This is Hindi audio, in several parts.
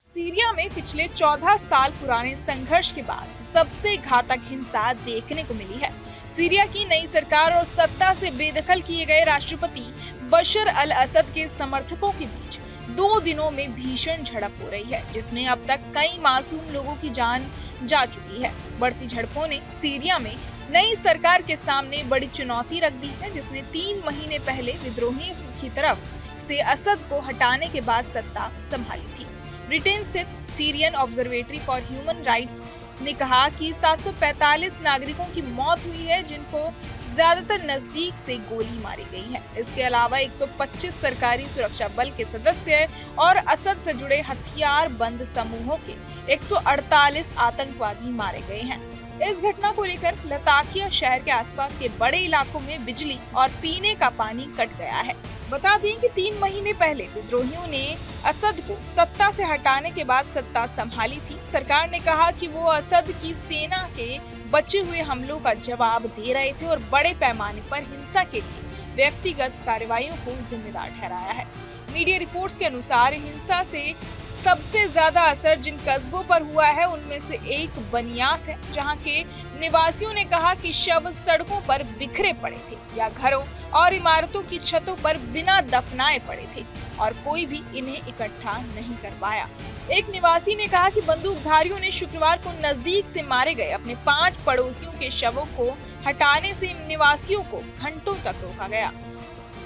सीरिया में पिछले 14 साल पुराने संघर्ष के बाद सबसे घातक हिंसा देखने को मिली है। सीरिया की नई सरकार और सत्ता से बेदखल किए गए राष्ट्रपति बशर अल असद के समर्थकों के बीच 2 दिनों में भीषण झड़प हो रही है, जिसमें अब तक कई मासूम लोगों की जान जा चुकी है। बढ़ती झड़पों ने सीरिया में नई सरकार के सामने बड़ी चुनौती रख दी है, जिसने 3 महीने पहले विद्रोहियों की तरफ से असद को हटाने के बाद सत्ता संभाली थी। ब्रिटेन स्थित Syrian observatory for human rights ने कहा कि 745 नागरिकों की मौत हुई है, जिनको ज्यादातर नजदीक से गोली मारी गई है। इसके अलावा 125 सरकारी सुरक्षा बल के सदस्य और असद से जुड़े हथियार बंद समूहों के 148 आतंकवादी मारे गए हैं। इस घटना को लेकर लताकिया शहर के आसपास के बड़े इलाकों में बिजली और पीने का पानी कट गया है। बता दें कि 3 महीने पहले विद्रोहियों ने असद को सत्ता से हटाने के बाद सत्ता संभाली थी। सरकार ने कहा कि वो असद की सेना के बचे हुए हमलों का जवाब दे रहे थे और बड़े पैमाने पर हिंसा के लिए व्यक्तिगत कार्रवाइयों को जिम्मेदार ठहराया है। मीडिया रिपोर्ट्स के अनुसार हिंसा से सबसे ज्यादा असर जिन कस्बों पर हुआ है उनमें से एक बनियास है, जहां के निवासियों ने कहा कि शव सड़कों पर बिखरे पड़े थे या घरों और इमारतों की छतों पर बिना दफनाए पड़े थे और कोई भी इन्हें इकट्ठा नहीं कर पाया। एक निवासी ने कहा कि बंदूकधारियों ने शुक्रवार को नजदीक से मारे गए अपने 5 पड़ोसियों के शवों को हटाने से निवासियों को घंटों तक रोका गया।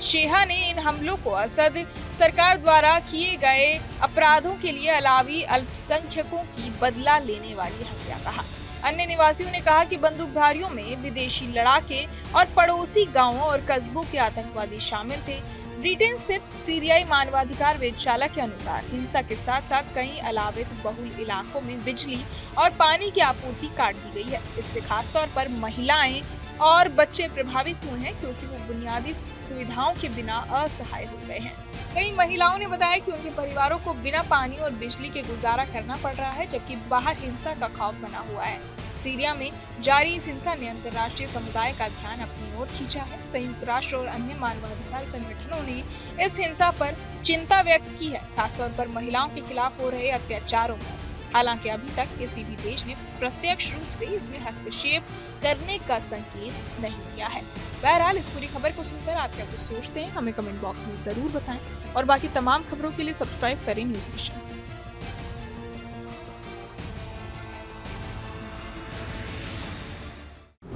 शेहा ने इन हमलों को असद सरकार द्वारा किए गए अपराधों के लिए अलावी अल्पसंख्यकों की बदला लेने वाली हत्या कहा। अन्य निवासियों ने कहा कि बंदूकधारियों में विदेशी लड़ाके और पड़ोसी गांवों और कस्बों के आतंकवादी शामिल थे। ब्रिटेन स्थित सीरियाई मानवाधिकार वेधशाला के अनुसार हिंसा के साथ साथ कई अलावित बहुल इलाकों में बिजली और पानी की आपूर्ति काट दी गई है। इससे खासतौर पर महिलाएं और बच्चे प्रभावित हुए हैं, क्योंकि वो बुनियादी सुविधाओं के बिना असहाय हो गए हैं। कई महिलाओं ने बताया कि उनके परिवारों को बिना पानी और बिजली के गुजारा करना पड़ रहा है, जबकि बाहर हिंसा का खौफ बना हुआ है। सीरिया में जारी इस हिंसा ने अंतर्राष्ट्रीय समुदाय का ध्यान अपनी ओर खींचा है। संयुक्त राष्ट्र और अन्य मानवाधिकार संगठनों ने इस हिंसा पर चिंता व्यक्त की है, खासतौर पर महिलाओं के खिलाफ हो रहे अत्याचारों पर। हालांकि अभी तक किसी भी देश ने प्रत्यक्ष रूप से इसमें हस्तक्षेप करने का संकेत नहीं दिया है। बहरहाल इस पूरी खबर को सुनकर आप क्या कुछ सोचते हैं, हमें कमेंट बॉक्स में जरूर बताएं और बाकी तमाम खबरों के लिए सब्सक्राइब करें न्यूज़ नेशन।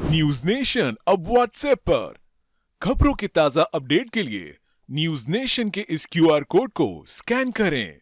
न्यूज़ नेशन अब व्हाट्सएप पर खबरों के ताजा अपडेट के लिए न्यूज़ नेशन के इस QR कोड को स्कैन करें।